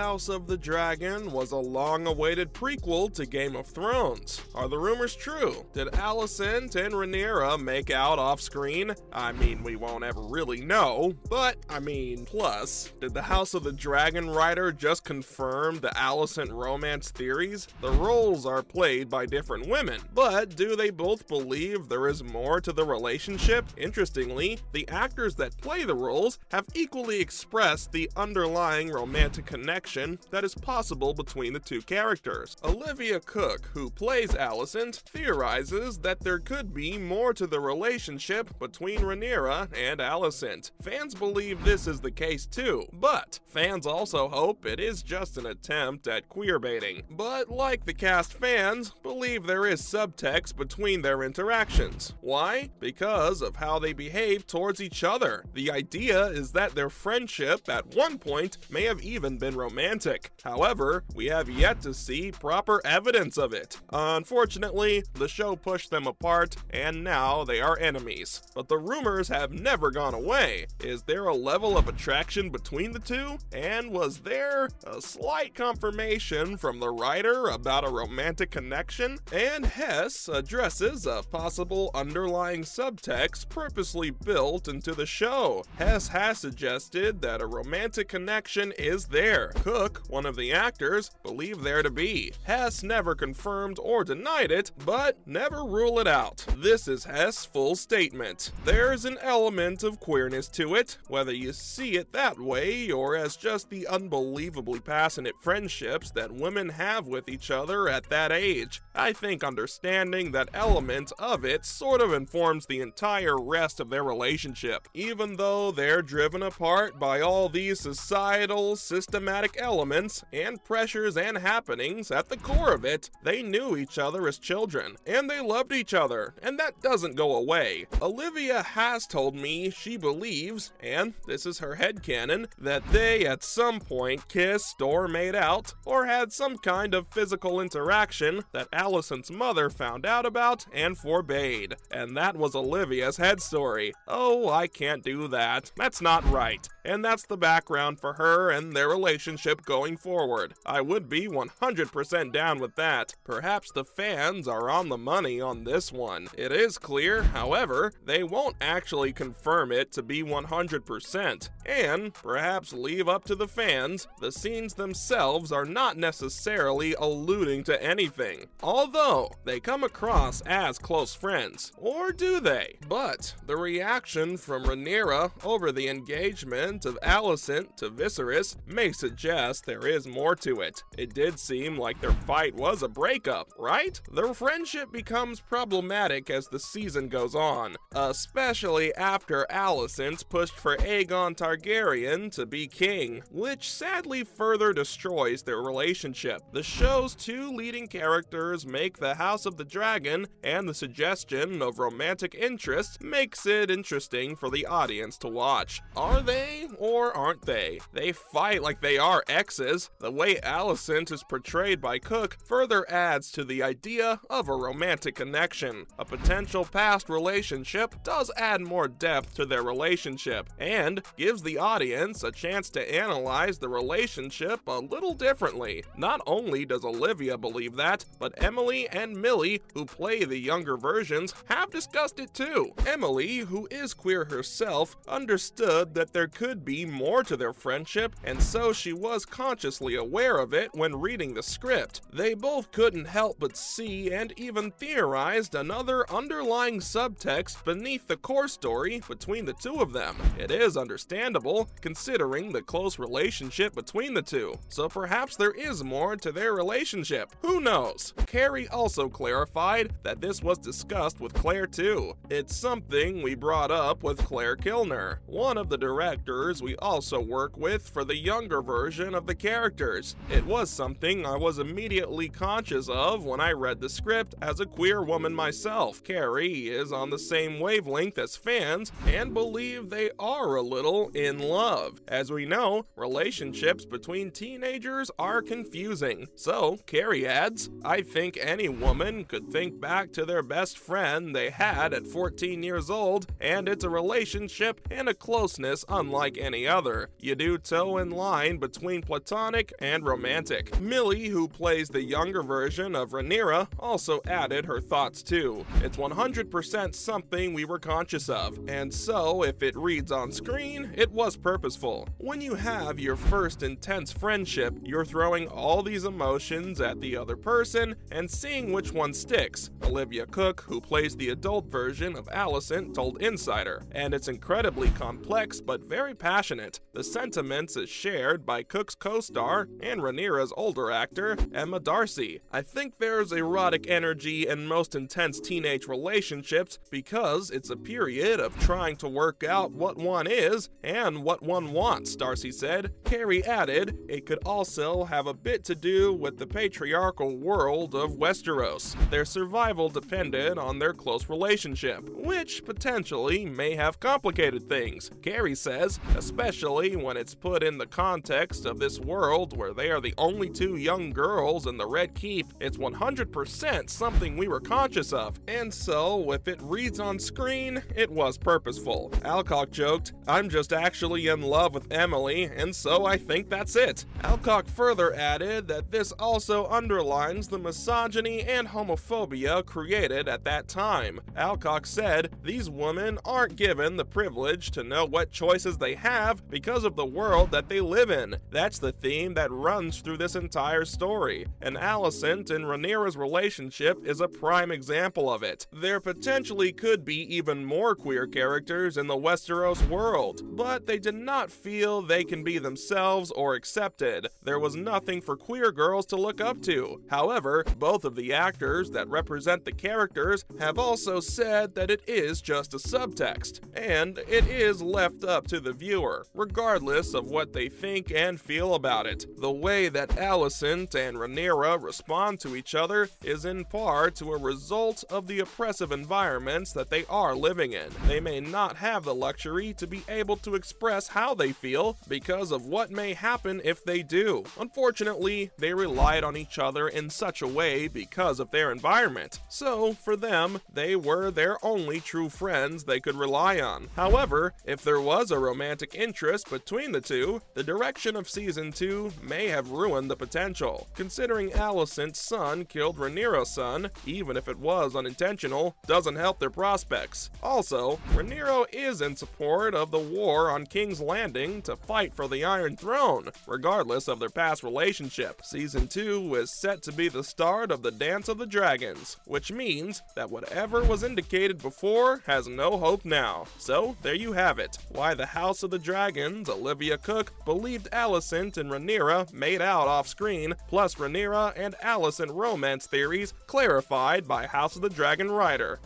House of the Dragon was a long-awaited prequel to Game of Thrones. Are the rumors true? Did Alicent and Rhaenyra make out off-screen? I mean, we won't ever really know, but, plus, did the House of the Dragon writer just confirm the Alicent romance theories? The roles are played by different women, but do they both believe there is more to the relationship? Interestingly, the actors that play the roles have equally expressed the underlying romantic connection that is possible between the two characters. Olivia Cooke, who plays Alicent, theorizes that there could be more to the relationship between Rhaenyra and Alicent. Fans believe this is the case too, but fans also hope it is just an attempt at queerbaiting. But like the cast, fans believe there is subtext between their interactions. Why? Because of how they behave towards each other. The idea is that their friendship at one point may have even been romantic. However, we have yet to see proper evidence of it. Unfortunately, the show pushed them apart, and now they are enemies. But the rumors have never gone away. Is there a level of attraction between the two? And was there a slight confirmation from the writer about a romantic connection? And Hess addresses a possible underlying subtext purposely built into the show. Hess has suggested that a romantic connection is there. Cooke, one of the actors, believed there to be. Hess never confirmed or denied it, but never rule it out. This is Hess' full statement. There's an element of queerness to it, whether you see it that way or as just the unbelievably passionate friendships that women have with each other at that age. I think understanding that element of it sort of informs the entire rest of their relationship. Even though they're driven apart by all these societal, systematic elements and pressures and happenings, at the core of it, they knew each other as children, and they loved each other, and that doesn't go away. Olivia has told me she believes, and this is her headcanon, that they at some point kissed or made out, or had some kind of physical interaction that Alicent's mother found out about and forbade. And that was Olivia's head story. Oh, I can't do that. That's not right. And that's the background for her and their relationship going forward. I would be 100% down with that. Perhaps the fans are on the money on this one. It is clear, however, they won't actually confirm it to be 100%, and perhaps leave up to the fans. The scenes themselves are not necessarily alluding to anything, although they come across as close friends. Or do they? But the reaction from Rhaenyra over the engagement of Alicent to Viserys may suggest there is more to it. It did seem like their fight was a breakup, right? Their friendship becomes problematic as the season goes on, especially after Alicent pushed for Aegon Targaryen to be king, which sadly further destroys their relationship. The show's two leading characters make the House of the Dragon, and the suggestion of romantic interest makes it interesting for the audience to watch. Are they or aren't they? They fight like they are exes. The way Alicent is portrayed by Cooke further adds to the idea of a romantic connection. A potential past relationship does add more depth to their relationship, and gives the audience a chance to analyze the relationship a little differently. Not only does Olivia believe that, but Emily and Millie, who play the younger versions, have discussed it too. Emily, who is queer herself, understood that there could be more to their friendship, and so she was consciously aware of it when reading the script. They both couldn't help but see and even theorized another underlying subtext beneath the core story between the two of them. It is understandable, considering the close relationship between the two, so perhaps there is more to their relationship. Who knows? Carrie also clarified that this was discussed with Claire too. It's something we brought up with Claire Kilner, one of the directors we also work with for the younger version of the characters. It was something I was immediately conscious of when I read the script as a queer woman myself. Carrie is on the same wavelength as fans and believe they are a little in love. As we know, relationships between teenagers are confusing. So, Carrie adds, I think any woman could think back to their best friend they had at 14 years old, and it's a relationship and a closeness unlike any other. You do toe in line between between platonic and romantic. Millie, who plays the younger version of Rhaenyra, also added her thoughts too. It's 100% something we were conscious of, and so if it reads on screen, it was purposeful. When you have your first intense friendship, you're throwing all these emotions at the other person and seeing which one sticks, Olivia Cooke, who plays the adult version of Alicent, told Insider, and it's incredibly complex but very passionate. The sentiments is shared by Cooke's co-star and Rhaenyra's older actor, Emma Darcy. I think there's erotic energy in most intense teenage relationships because it's a period of trying to work out what one is and what one wants, Darcy said. Carrie added, it could also have a bit to do with the patriarchal world of Westeros. Their survival depended on their close relationship, which potentially may have complicated things. Carrie says, especially when it's put in the context of this world where they are the only two young girls in the Red Keep, it's 100% something we were conscious of, and so if it reads on screen, it was purposeful. Alcock joked, I'm just actually in love with Emily, and so I think that's it. Alcock further added that this also underlines the misogyny and homophobia created at that time. Alcock said, these women aren't given the privilege to know what choices they have because of the world that they live in. That's the theme that runs through this entire story, and Alicent and Rhaenyra's relationship is a prime example of it. There potentially could be even more queer characters in the Westeros world, but they did not feel they can be themselves or accepted. There was nothing for queer girls to look up to. However, both of the actors that represent the characters have also said that it is just a subtext, and it is left up to the viewer, regardless of what they think and feel about it. The way that Alicent and Rhaenyra respond to each other is in part to a result of the oppressive environments that they are living in. They may not have the luxury to be able to express how they feel because of what may happen if they do. Unfortunately, they relied on each other in such a way because of their environment. So, for them, they were their only true friends they could rely on. However, if there was a romantic interest between the two, the direction of Season 2 may have ruined the potential. Considering Alicent's son killed Rhaenyra's son, even if it was unintentional, doesn't help their prospects. Also, Rhaenyra is in support of the war on King's Landing to fight for the Iron Throne, regardless of their past relationship. Season 2 is set to be the start of the Dance of the Dragons, which means that whatever was indicated before has no hope now. So, there you have it. Why the House of the Dragons, Olivia Cooke, believed Alicent and Rhaenyra made out off-screen, plus Rhaenyra and Alicent romance theories clarified by House of the Dragon writer.